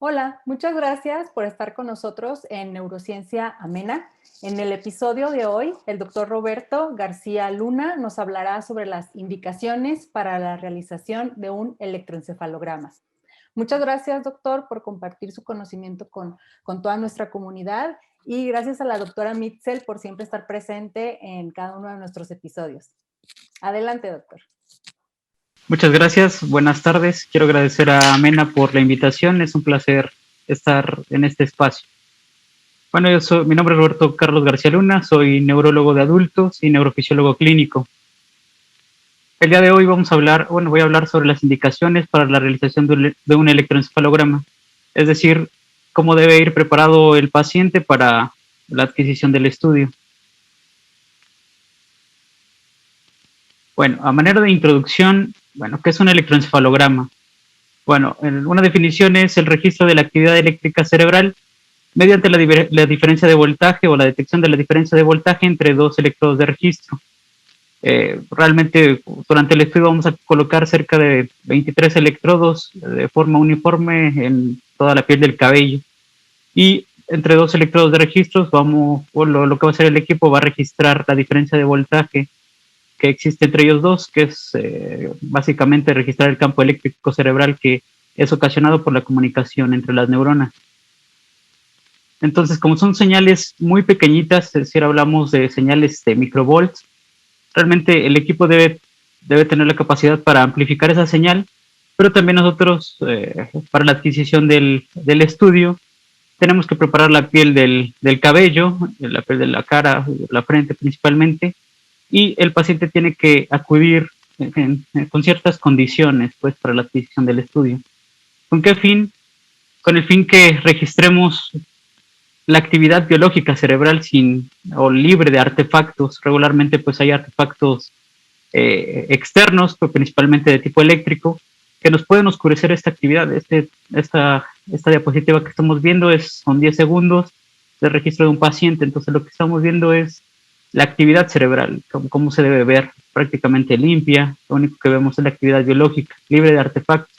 Hola, muchas gracias por estar con nosotros en Neurociencia Amena. En el episodio de hoy, el doctor Roberto García Luna nos hablará sobre las indicaciones para la realización de un electroencefalograma. Muchas gracias, doctor, por compartir su conocimiento con toda nuestra comunidad y gracias a la doctora Mitzel por siempre estar presente en cada uno de nuestros episodios. Adelante, doctor. Muchas gracias, buenas tardes. Quiero agradecer a Amena por la invitación. Es un placer estar en este espacio. Bueno, mi nombre es Roberto Carlos García Luna, soy neurólogo de adultos y neurofisiólogo clínico. El día de hoy voy a hablar sobre las indicaciones para la realización de un electroencefalograma, es decir, cómo debe ir preparado el paciente para la adquisición del estudio. Bueno, a manera de introducción, ¿qué es un electroencefalograma? Bueno, una definición es el registro de la actividad eléctrica cerebral mediante la diferencia de voltaje o la detección de la diferencia de voltaje entre dos electrodos de registro. Realmente durante el estudio vamos a colocar cerca de 23 electrodos de forma uniforme en toda la piel del cabello. Y entre dos electrodos de registros lo que va a hacer el equipo va a registrar la diferencia de voltaje que existe entre ellos dos, que es básicamente registrar el campo eléctrico cerebral que es ocasionado por la comunicación entre las neuronas. Entonces, como son señales muy pequeñitas, es decir, hablamos de señales de microvolts, realmente el equipo debe tener la capacidad para amplificar esa señal, pero también nosotros, para la adquisición del estudio, tenemos que preparar la piel del cabello, la piel de la cara, la frente principalmente, y el paciente tiene que acudir con ciertas condiciones pues, para la adquisición del estudio. ¿Con qué fin? Con el fin que registremos la actividad biológica cerebral libre de artefactos. Regularmente pues hay artefactos externos, pues, principalmente de tipo eléctrico, que nos pueden oscurecer esta actividad. Esta diapositiva que estamos viendo son 10 segundos de registro de un paciente. Entonces lo que estamos viendo es la actividad cerebral, cómo se debe ver, prácticamente limpia. Lo único que vemos es la actividad biológica, libre de artefactos.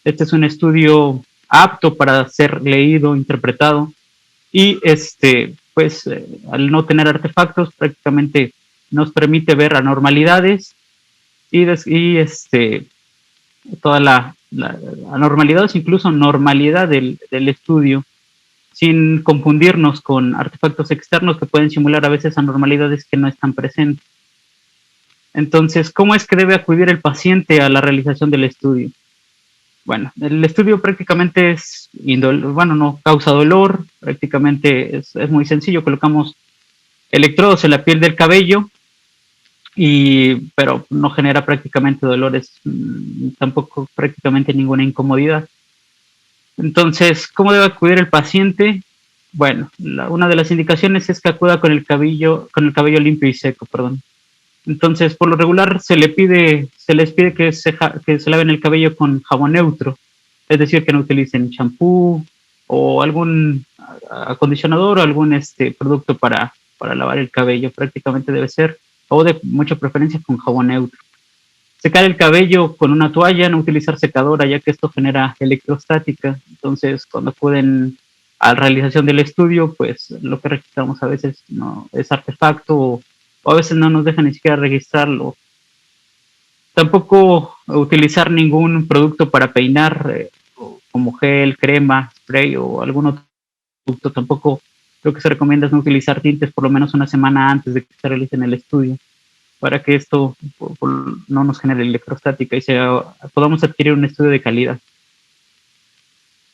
Este es un estudio apto para ser leído, interpretado, y al no tener artefactos, prácticamente nos permite ver anormalidades y toda la anormalidades, incluso normalidad del estudio, sin confundirnos con artefactos externos que pueden simular a veces anormalidades que no están presentes. Entonces, ¿cómo es que debe acudir el paciente a la realización del estudio? Bueno, el estudio prácticamente no causa dolor, prácticamente es muy sencillo. Colocamos electrodos en la piel del cabello, pero no genera prácticamente dolores, tampoco prácticamente ninguna incomodidad. Entonces, ¿cómo debe acudir el paciente? Bueno, una de las indicaciones es que acuda con el cabello limpio y seco, perdón. Entonces, por lo regular se les pide que se laven el cabello con jabón neutro, es decir, que no utilicen champú o algún acondicionador o algún producto para lavar el cabello. Prácticamente debe ser, o de mucha preferencia, con jabón neutro. Secar el cabello con una toalla, no utilizar secadora, ya que esto genera electrostática. Entonces, cuando acuden a la realización del estudio, pues lo que registramos a veces no es artefacto o a veces no nos dejan ni siquiera registrarlo. Tampoco utilizar ningún producto para peinar, como gel, crema, spray o algún otro producto. Tampoco lo que se recomienda es no utilizar tintes por lo menos una semana antes de que se realicen el estudio, para que esto no nos genere electrostática y podamos adquirir un estudio de calidad.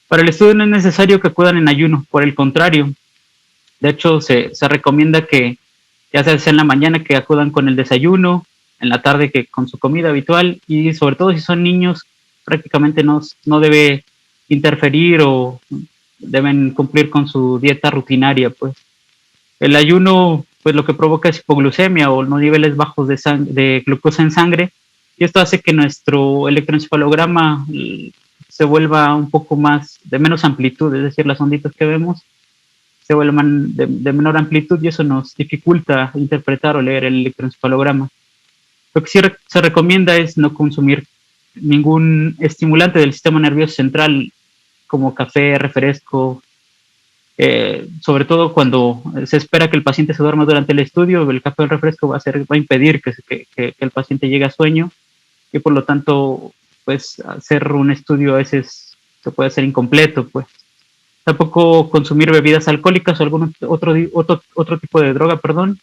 Para el estudio no es necesario que acudan en ayuno, por el contrario. De hecho, se recomienda que ya sea en la mañana que acudan con el desayuno, en la tarde que con su comida habitual, y sobre todo si son niños, prácticamente no debe interferir o deben cumplir con su dieta rutinaria, pues. El ayuno, pues lo que provoca es hipoglucemia o los niveles bajos de glucosa en sangre, y esto hace que nuestro electroencefalograma se vuelva un poco más de menos amplitud, es decir, las onditas que vemos se vuelvan de menor amplitud y eso nos dificulta interpretar o leer el electroencefalograma. Lo que sí se recomienda es no consumir ningún estimulante del sistema nervioso central, como café, refresco, sobre todo cuando se espera que el paciente se duerma durante el estudio, el café o el refresco va a impedir que el paciente llegue a sueño, y por lo tanto, pues hacer un estudio a veces se puede hacer incompleto, pues. Tampoco consumir bebidas alcohólicas o algún otro tipo de droga, perdón,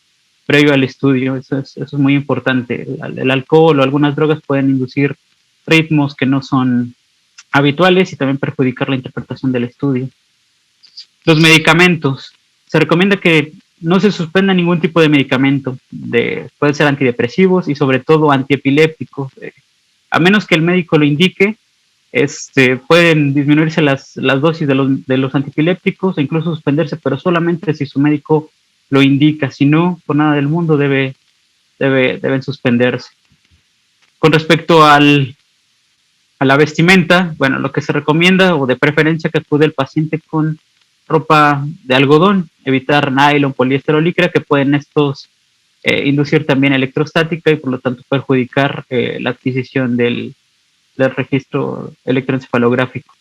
previo al estudio. Eso es muy importante. El alcohol o algunas drogas pueden inducir ritmos que no son habituales y también perjudicar la interpretación del estudio. Los medicamentos. Se recomienda que no se suspenda ningún tipo de medicamento. Pueden ser antidepresivos y sobre todo antiepilépticos. A menos que el médico lo indique, pueden disminuirse las dosis de los antiepilépticos e incluso suspenderse, pero solamente si su médico lo indica. Si no, por nada del mundo deben suspenderse. Con respecto a la vestimenta, bueno, lo que se recomienda, o de preferencia, que acude el paciente con ropa de algodón, evitar nylon, poliéster o licra, que pueden estos inducir también electrostática y por lo tanto perjudicar la adquisición del registro electroencefalográfico.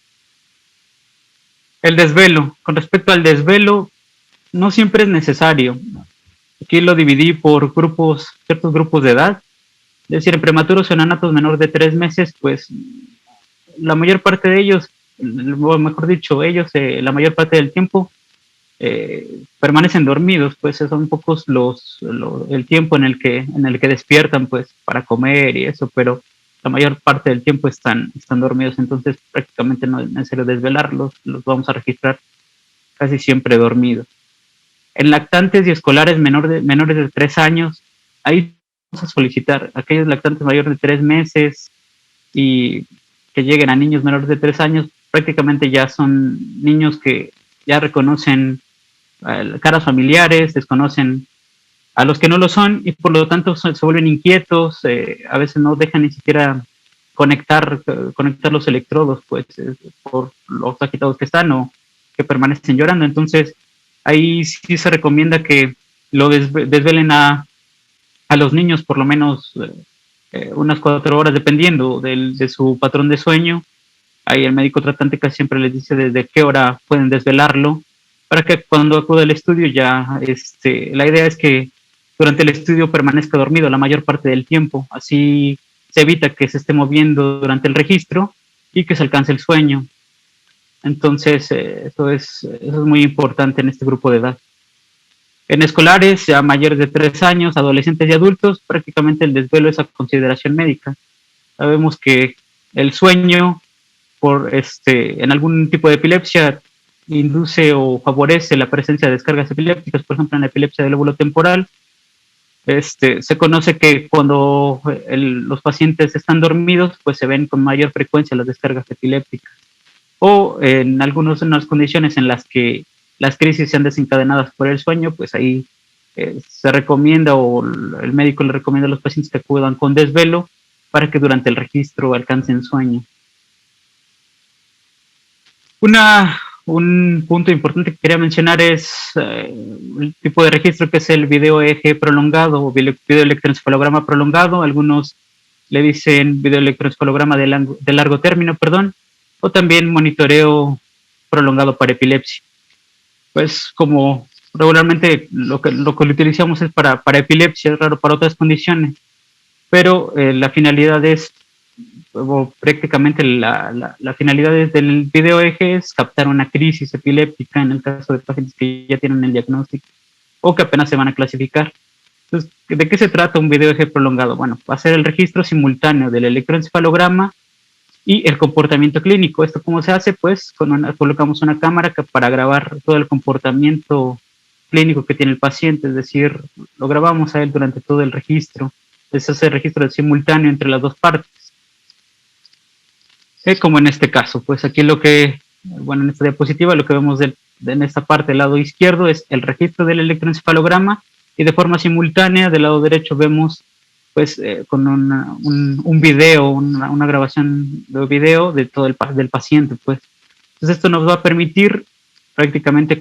El desvelo. Con respecto al desvelo, no siempre es necesario. Aquí lo dividí por ciertos grupos de edad. Es decir, en prematuros o neonatos menor de 3 meses, pues la mayor parte de ellos, o mejor dicho, la mayor parte del tiempo permanecen dormidos, pues son pocos el tiempo en el que despiertan, pues, para comer y eso, pero la mayor parte del tiempo están dormidos, entonces prácticamente no es necesario desvelarlos, los vamos a registrar casi siempre dormidos. En lactantes y escolares menores de 3 años, ahí vamos a solicitar aquellos lactantes mayores de 3 meses y que lleguen a niños menores de 3 años, prácticamente ya son niños que ya reconocen caras familiares, desconocen a los que no lo son y por lo tanto se vuelven inquietos, a veces no dejan ni siquiera conectar los electrodos, pues por los agitados que están o que permanecen llorando. Entonces ahí sí se recomienda que lo desvelen a los niños por lo menos unas 4 horas, dependiendo de su patrón de sueño. Ahí el médico tratante casi siempre les dice desde qué hora pueden desvelarlo, para que cuando acude al estudio ya, la idea es que durante el estudio permanezca dormido la mayor parte del tiempo, así se evita que se esté moviendo durante el registro y que se alcance el sueño. Entonces, eso es muy importante en este grupo de edad. En escolares, ya mayores de 3 años, adolescentes y adultos, prácticamente el desvelo es a consideración médica. Sabemos que el sueño, en algún tipo de epilepsia, induce o favorece la presencia de descargas epilépticas, por ejemplo, en la epilepsia del lóbulo temporal. Se conoce que cuando los pacientes están dormidos, pues se ven con mayor frecuencia las descargas epilépticas. O en unas condiciones en las que las crisis sean desencadenadas por el sueño, pues ahí se recomienda, o el médico le recomienda a los pacientes que acudan con desvelo para que durante el registro alcancen sueño. Un punto importante que quería mencionar es el tipo de registro que es el video EEG prolongado o video electroencefalograma prolongado. Algunos le dicen video electroencefalograma de largo término, o también monitoreo prolongado para epilepsia. Pues como regularmente lo que utilizamos es para epilepsia, es raro para otras condiciones, pero la finalidad es, o prácticamente la finalidad del video EEG es captar una crisis epiléptica en el caso de pacientes que ya tienen el diagnóstico o que apenas se van a clasificar. Entonces, ¿de qué se trata un video EEG prolongado? Bueno, va a ser el registro simultáneo del electroencefalograma y el comportamiento clínico. ¿Esto cómo se hace? Pues colocamos una cámara para grabar todo el comportamiento clínico que tiene el paciente, es decir, lo grabamos a él durante todo el registro. Ese es el registro simultáneo entre las dos partes. Como en este caso, pues aquí en esta diapositiva lo que vemos en esta parte del lado izquierdo es el registro del electroencefalograma y de forma simultánea del lado derecho vemos pues con un video, una grabación de video de todo del paciente, pues. Entonces esto nos va a permitir prácticamente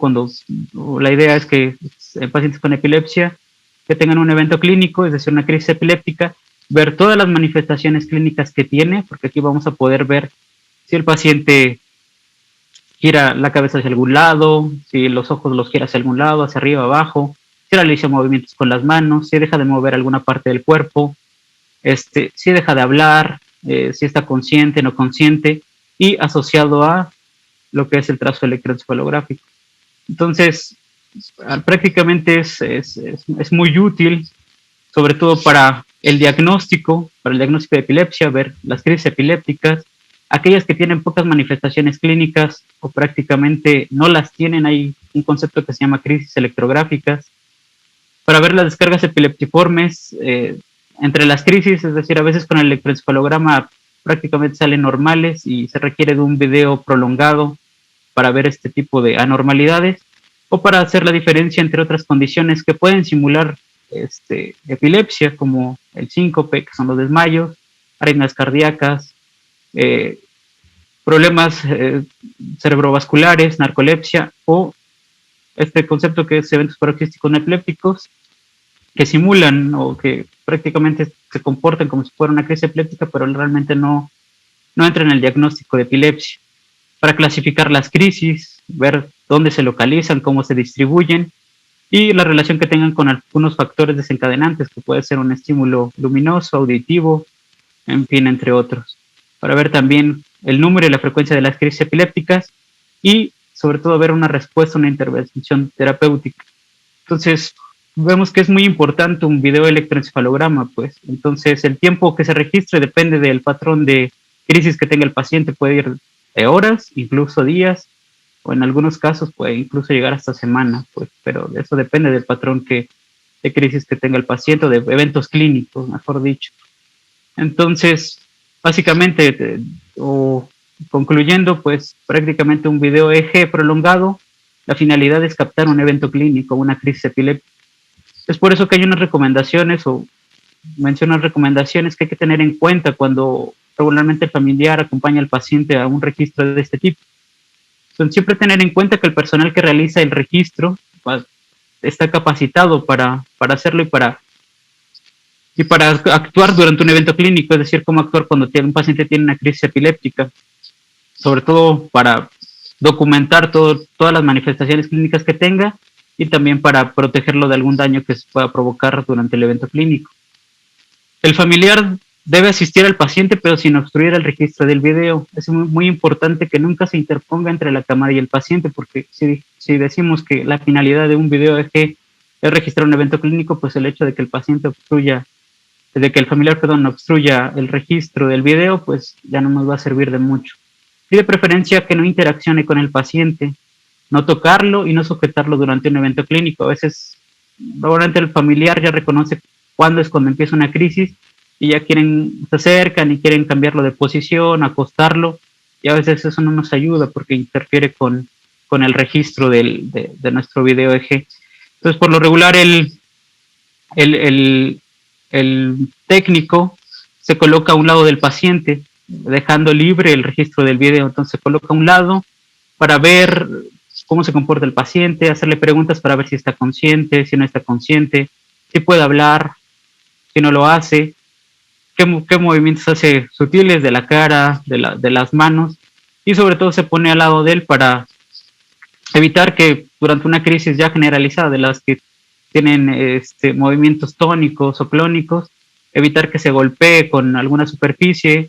la idea es que pacientes con epilepsia que tengan un evento clínico, es decir, una crisis epiléptica, ver todas las manifestaciones clínicas que tiene, porque aquí vamos a poder ver si el paciente gira la cabeza hacia algún lado, si los ojos los gira hacia algún lado, hacia arriba, abajo, si realiza movimientos con las manos, si deja de mover alguna parte del cuerpo, si deja de hablar, si está consciente, no consciente, y asociado a lo que es el trazo electroencefalográfico. Entonces, prácticamente es muy útil, sobre todo para el diagnóstico de epilepsia, ver las crisis epilépticas, aquellas que tienen pocas manifestaciones clínicas o prácticamente no las tienen. Hay un concepto que se llama crisis electrográficas, para ver las descargas epileptiformes entre las crisis, es decir, a veces con el electroencefalograma prácticamente salen normales y se requiere de un video prolongado para ver este tipo de anormalidades o para hacer la diferencia entre otras condiciones que pueden simular epilepsia, como el síncope, que son los desmayos, arritmias cardíacas, problemas cerebrovasculares, narcolepsia o este concepto que es eventos paroxísticos no epilépticos, que simulan o que prácticamente se comportan como si fuera una crisis epiléptica, pero realmente no entran en el diagnóstico de epilepsia. Para clasificar las crisis, ver dónde se localizan, cómo se distribuyen y la relación que tengan con algunos factores desencadenantes, que puede ser un estímulo luminoso, auditivo, en fin, entre otros. Para ver también el número y la frecuencia de las crisis epilépticas y sobre todo ver una respuesta, una intervención terapéutica. Entonces, vemos que es muy importante un video electroencefalograma, pues. Entonces, el tiempo que se registre depende del patrón de crisis que tenga el paciente, puede ir de horas, incluso días, o en algunos casos puede incluso llegar hasta semanas, pues, pero eso depende del patrón de crisis que tenga el paciente, o de eventos clínicos, mejor dicho. Entonces, básicamente, o concluyendo, pues prácticamente un video EEG prolongado, la finalidad es captar un evento clínico, una crisis epiléptica. Es por eso que hay unas recomendaciones, o menciono recomendaciones que hay que tener en cuenta cuando regularmente el familiar acompaña al paciente a un registro de este tipo. Entonces, siempre tener en cuenta que el personal que realiza el registro está capacitado para hacerlo y para actuar durante un evento clínico, es decir, cómo actuar cuando un paciente tiene una crisis epiléptica, sobre todo para documentar todas las manifestaciones clínicas que tenga y también para protegerlo de algún daño que se pueda provocar durante el evento clínico. El familiar debe asistir al paciente, pero sin obstruir el registro del video. Es muy importante que nunca se interponga entre la cámara y el paciente, porque si decimos que la finalidad de un video es registrar un evento clínico, pues el hecho de que el paciente obstruya, de que el familiar, perdón, obstruya el registro del video, pues ya no nos va a servir de mucho. Y de preferencia que no interaccione con el paciente, no tocarlo y no sujetarlo durante un evento clínico. A veces, probablemente el familiar ya reconoce cuándo es cuando empieza una crisis y ya se acercan y quieren cambiarlo de posición, acostarlo, y a veces eso no nos ayuda porque interfiere con el registro de nuestro video EG. Entonces, por lo regular, el técnico se coloca a un lado del paciente, dejando libre el registro del video. Entonces se coloca a un lado para ver cómo se comporta el paciente, hacerle preguntas para ver si está consciente, si no está consciente, si puede hablar, si no lo hace, qué movimientos hace sutiles de la cara, de las manos, y sobre todo se pone al lado de él para evitar que durante una crisis ya generalizada de las que tienen movimientos tónicos o clónicos, evitar que se golpee con alguna superficie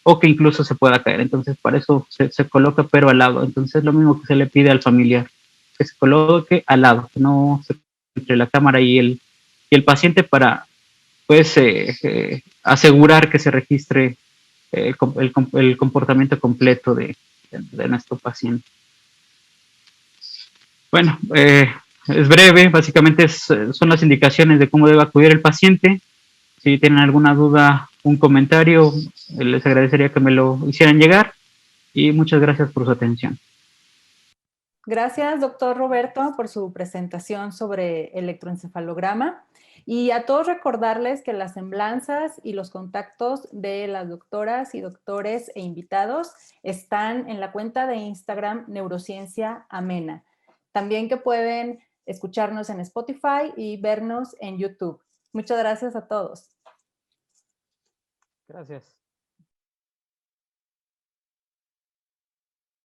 o que incluso se pueda caer. Entonces, para eso se coloca pero al lado. Entonces, es lo mismo que se le pide al familiar, que se coloque al lado, que no se entre la cámara y el paciente para pues asegurar que se registre el comportamiento completo de nuestro paciente. Bueno, es breve, básicamente son las indicaciones de cómo debe acudir el paciente. Si tienen alguna duda, un comentario, les agradecería que me lo hicieran llegar y muchas gracias por su atención. Gracias, doctor Roberto, por su presentación sobre electroencefalograma. Y a todos recordarles que las semblanzas y los contactos de las doctoras y doctores e invitados están en la cuenta de Instagram Neurociencia Amena. También que pueden escucharnos en Spotify y vernos en YouTube. Muchas gracias a todos. Gracias.